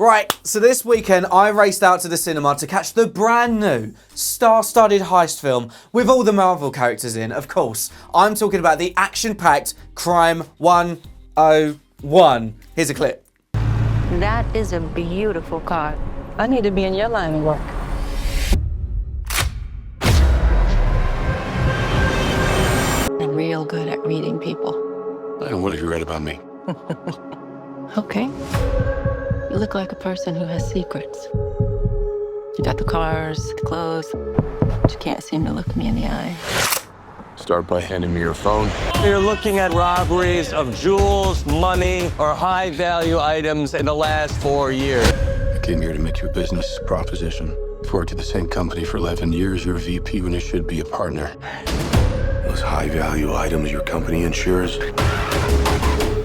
Right, so this weekend I raced out to the cinema to catch the brand new star-studded heist film with all the Marvel characters in, of course. I'm talking about the action-packed Crime 101. Here's a clip. That is a beautiful car. I need to be in your line of work. I'm real good at reading people. And what have you read about me? Okay. You look like a person who has secrets. You got the cars, the clothes, but you can't seem to look me in the eye. Start by handing me your phone. You're looking at robberies of jewels, money, or high-value items in the last 4 years. I came here to make you a business proposition. I've worked at the same company for 11 years. You're a VP when you should be a partner. Those high-value items your company insures,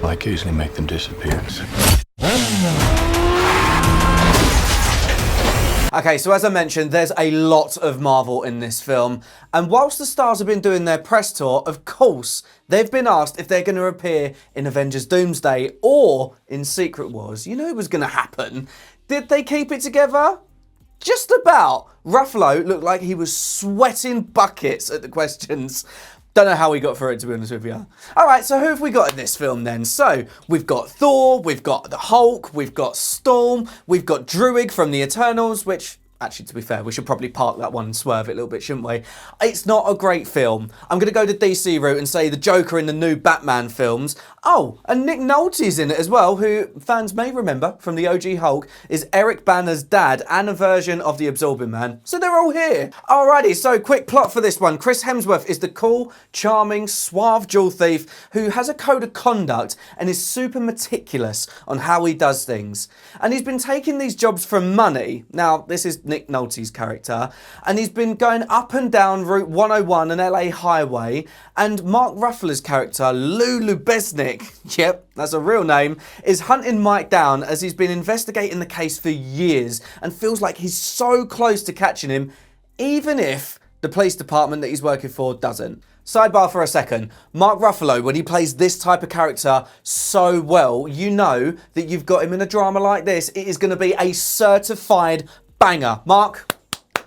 I occasionally make them disappear. Okay, so as I mentioned, there's a lot of Marvel in this film. And whilst the stars have been doing their press tour, of course, they've been asked if they're going to appear in Avengers Doomsday or in Secret Wars. You know it was going to happen. Did they keep it together? Just about. Ruffalo looked like he was sweating buckets at the questions. Don't know how we got through it, to be honest with you. All right, so who have we got in this film then? So we've got Thor, we've got the Hulk, we've got Storm, we've got Druig from the Eternals, which, actually, to be fair, we should probably park that one and swerve it a little bit, shouldn't we? It's not a great film. I'm going to go the DC route and say the Joker in the new Batman films. Oh, and Nick Nolte's in it as well, who fans may remember from the OG Hulk is Eric Banner's dad and a version of the Absorbing Man. So they're all here. Alrighty, so quick plot for this one. Chris Hemsworth is the cool, charming, suave jewel thief who has a code of conduct and is super meticulous on how he does things. And he's been taking these jobs for money. Now, this is Nick Nolte's character, and he's been going up and down Route 101 and LA Highway, and Mark Ruffalo's character, Lou Lubeznik, yep, that's a real name, is hunting Mike down as he's been investigating the case for years and feels like he's so close to catching him, even if the police department that he's working for doesn't. Sidebar for a second. Mark Ruffalo, when he plays this type of character so well, you know that you've got him in a drama like this. It is going to be a certified banger. Mark,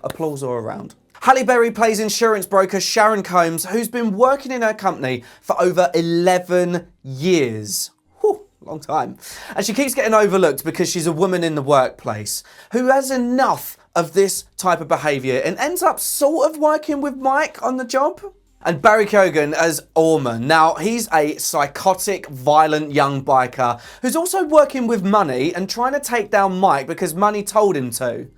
applause all around. Halle Berry plays insurance broker Sharon Combs, who's been working in her company for over 11 years. Whew, long time. And she keeps getting overlooked because she's a woman in the workplace who has enough of this type of behaviour and ends up sort of working with Mike on the job. And Barry Keoghan as Orman. Now, he's a psychotic, violent young biker who's also working with Money and trying to take down Mike because Money told him to.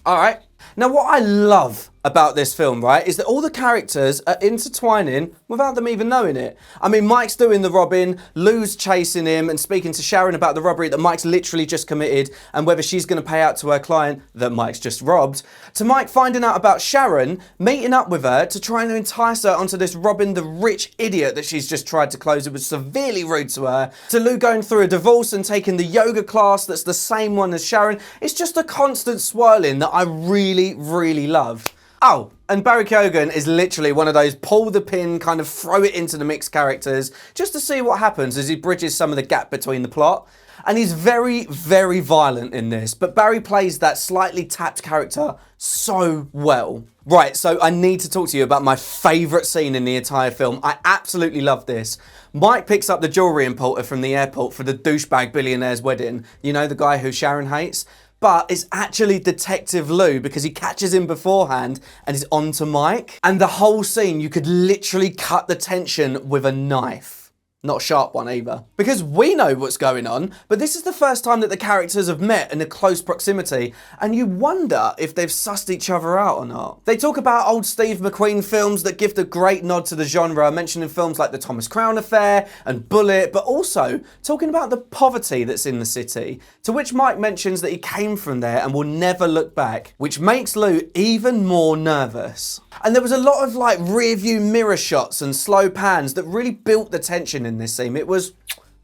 All right. Now, what I love about this film, right, is that all the characters are intertwining without them even knowing it. I mean, Mike's doing the robbing, Lou's chasing him and speaking to Sharon about the robbery that Mike's literally just committed and whether she's going to pay out to her client that Mike's just robbed, to Mike finding out about Sharon, meeting up with her to try and entice her onto this robbing the rich idiot that she's just tried to close who was severely rude to her, to Lou going through a divorce and taking the yoga class that's the same one as Sharon. It's just a constant swirling that I really, really love. Oh, and Barry Keoghan is literally one of those pull the pin, kind of throw it into the mix characters just to see what happens as he bridges some of the gap between the plot. And he's very, very violent in this, but Barry plays that slightly tapped character so well. Right, so I need to talk to you about my favourite scene in the entire film. I absolutely love this. Mike picks up the jewellery importer from the airport for the douchebag billionaire's wedding. You know, the guy who Sharon hates? But it's actually Detective Lou because he catches him beforehand and is on to Mike. And the whole scene, you could literally cut the tension with a knife. Not a sharp one either. Because we know what's going on, but this is the first time that the characters have met in a close proximity, and you wonder if they've sussed each other out or not. They talk about old Steve McQueen films that give the great nod to the genre, mentioning films like The Thomas Crown Affair and Bullet, but also talking about the poverty that's in the city, to which Mike mentions that he came from there and will never look back, which makes Lou even more nervous. And there was a lot of like rear view mirror shots and slow pans that really built the tension in this scene. It was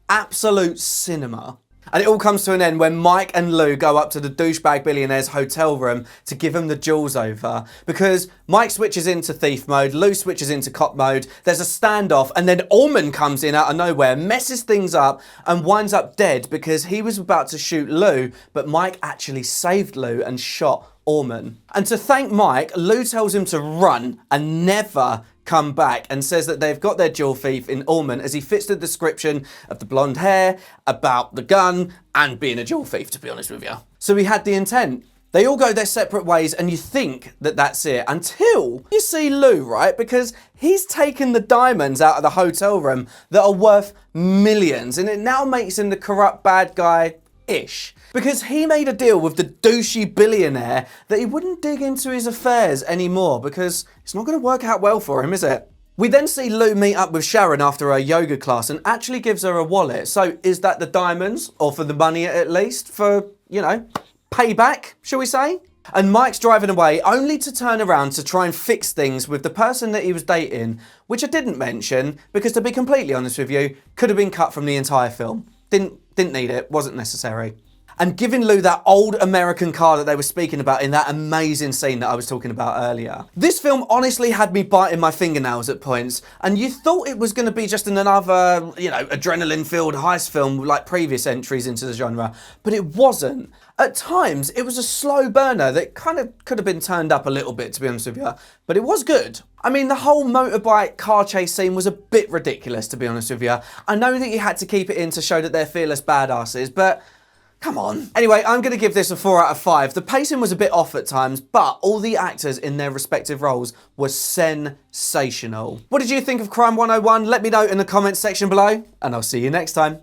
absolute cinema. And it all comes to an end when Mike and Lou go up to the douchebag billionaire's hotel room to give him the jewels over. Because Mike switches into thief mode, Lou switches into cop mode, there's a standoff, and then Allman comes in out of nowhere, messes things up, and winds up dead because he was about to shoot Lou, but Mike actually saved Lou and shot Allman. And to thank Mike, Lou tells him to run and never come back, and says that they've got their jewel thief in Allman as he fits the description of the blonde hair, about the gun, and being a jewel thief, to be honest with you. So he had the intent. They all go their separate ways and you think that that's it until you see Lou, right? Because he's taken the diamonds out of the hotel room that are worth millions, and it now makes him the corrupt bad guy-ish. Because he made a deal with the douchey billionaire that he wouldn't dig into his affairs anymore because it's not going to work out well for him, is it? We then see Lou meet up with Sharon after her yoga class and actually gives her a wallet. So is that the diamonds, or for the money at least, for, you know, payback, shall we say? And Mike's driving away only to turn around to try and fix things with the person that he was dating, which I didn't mention because, to be completely honest with you, could have been cut from the entire film. Didn't need it, wasn't necessary. And giving Lou that old American car that they were speaking about in that amazing scene that I was talking about earlier. This film honestly had me biting my fingernails at points, and you thought it was going to be just another, you know, adrenaline-filled heist film like previous entries into the genre, but it wasn't. At times, it was a slow burner that kind of could have been turned up a little bit, to be honest with you, but it was good. I mean, the whole motorbike car chase scene was a bit ridiculous, to be honest with you. I know that you had to keep it in to show that they're fearless badasses, but come on. Anyway, I'm going to give this a 4 out of 5. The pacing was a bit off at times, but all the actors in their respective roles were sensational. What did you think of Crime 101? Let me know in the comments section below, and I'll see you next time.